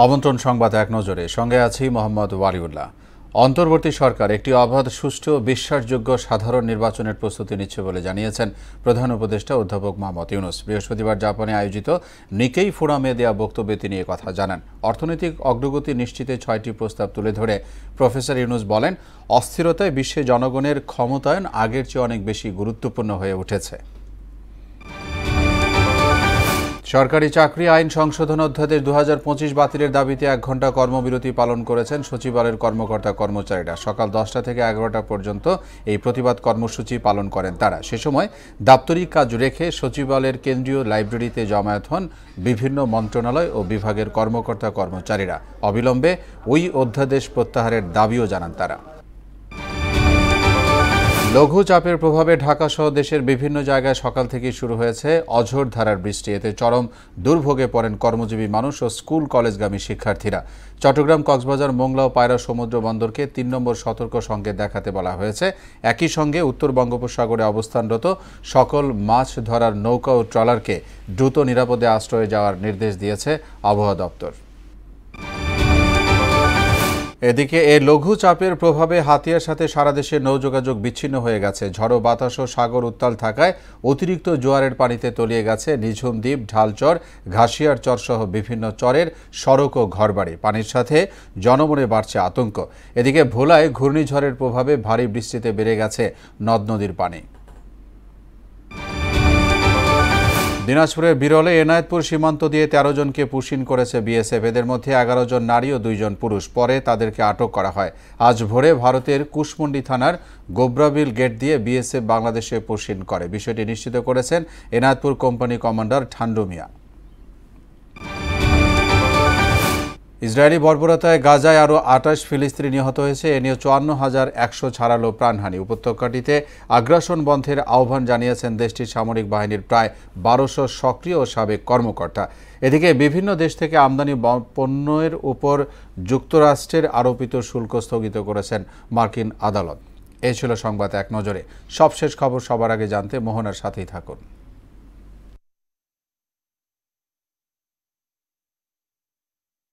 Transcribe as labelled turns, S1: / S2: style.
S1: আমন্ত্রণ সংবাদ এক নজরে, সঙ্গে আছি মোহাম্মদ ওয়ালিউল্লাহ। অন্তর্বর্তী সরকার একটি অবাধ, সুষ্ঠু ও বিশ্বাসযোগ্য সাধারণ নির্বাচনের প্রস্তুতি নিচ্ছে বলে জানিয়েছেন প্রধান উপদেষ্টা অধ্যাপক মোহাম্মদ ইউনূস। বৃহস্পতিবার জাপানে আয়োজিত নিকেই ফোরামে দেয়া বক্তব্যে তিনি এ কথা জানান। অর্থনৈতিক অগ্রগতি নিশ্চিতে 6টি প্রস্তাব তুলে ধরে প্রফেসর ইউনূস বলেন, অস্থিরতায় বিশ্বে জনগণের ক্ষমতায়ন আগের চেয়ে অনেক বেশি গুরুত্বপূর্ণ হয়ে উঠেছে। সরকারি চাকরি আইন সংশোধন অধ্যাদেশ 2025 বাতিলের দাবিতে 1 ঘণ্টা কর্মবিরতি পালন করেছেন সচিবালয়ের কর্মকর্তা কর্মচারীরা। সকাল 10টা থেকে 11টা পর্যন্ত এই প্রতিবাদ কর্মসূচি পালন করেন তারা। সে সময় দাপ্তরিক কাজ রেখে সচিবালয়ের কেন্দ্রীয় লাইব্রেরিতে জমায়েত হন বিভিন্ন মন্ত্রণালয় ও বিভাগের কর্মকর্তা কর্মচারীরা। অবিলম্বে ওই অধ্যাদেশ প্রত্যাহারের দাবিও জানান তারা। লঘু চাপের প্রভাবে ঢাকাসহ দেশের বিভিন্ন জায়গায় সকাল থেকেই শুরু হয়েছে অঝোর ধারার বৃষ্টি। এতে চরম দুর্ভোগে পড়েন কর্মজীবী মানুষ ও স্কুল কলেজগামী শিক্ষার্থীরা। চট্টগ্রাম, কক্সবাজার, মোংলা ও পায়রা সমুদ্র বন্দরকে 3 নম্বর সতর্ক সংকেত দেখাতে বলা হয়েছে। একই সঙ্গে উত্তর বঙ্গোপসাগরে অবস্থানরত সকল মাছ ধরার নৌকা ও ট্রলারকে দ্রুত নিরাপদে আশ্রয়ে যাওয়ার নির্দেশ দিয়েছে আবহাওয়া দপ্তর। এদিকে এই লঘু চাপের প্রভাবে হাতিয়ার সাথে সারা দেশে নৌযোগাযোগ বিচ্ছিন্ন হয়ে গেছে। ঝড়ো বাতাস ও সাগর উত্তাল থাকায় অতিরিক্ত জোয়ারের পানিতে তলিয়ে গেছে নিঝুম দ্বীপ, ঢালচর, ঘাসিয়ার চর সহ বিভিন্ন চরের সড়ক ও ঘরবাড়ি। পানির সাথে জনমনে বাড়ছে আতঙ্ক। এদিকে ভোলায় ঘূর্ণিঝড়ের প্রভাবে ভারী বৃষ্টিতে বেড়ে গেছে নদ নদীর পানি। দিনাজপুরের বিরলে এনায়েতপুর সীমান্ত দিয়ে 13 জনকে পুশিন করেছে বিএসএফ। এদের মধ্যে 11 জন নারী ও 2 জন পুরুষ। পরে তাদেরকে আটক করা হয়। আজ ভোরে ভারতের কুশমন্ডি থানার গোবরাবিল গেট দিয়ে বিএসএফ বাংলাদেশে পুশিন করে। বিষয়টি নিশ্চিত করেছেন এনায়েতপুর কোম্পানি কমান্ডার ঠান্ডু মিয়া। ইসরায়েলি বর্বরতায় গাজায় আরও 28 ফিলিস্তিনি নিহত হয়েছে। এ নিয়ে 54,100 ছাড়ালো প্রাণহানি। উপত্যকাটিতে আগ্রাসন বন্ধের আহ্বান জানিয়েছেন দেশটির সামরিক বাহিনীর প্রায় 1200 সক্রিয় ও সাবেক কর্মকর্তা। এদিকে বিভিন্ন দেশ থেকে আমদানি পণ্যের উপর যুক্তরাষ্ট্রের আরোপিত শুল্ক স্থগিত করেছেন মার্কিন আদালত। এই ছিল সংবাদ এক নজরে। সবশেষ খবর সবার আগে জানতে মোহনার সাথেই থাকুন।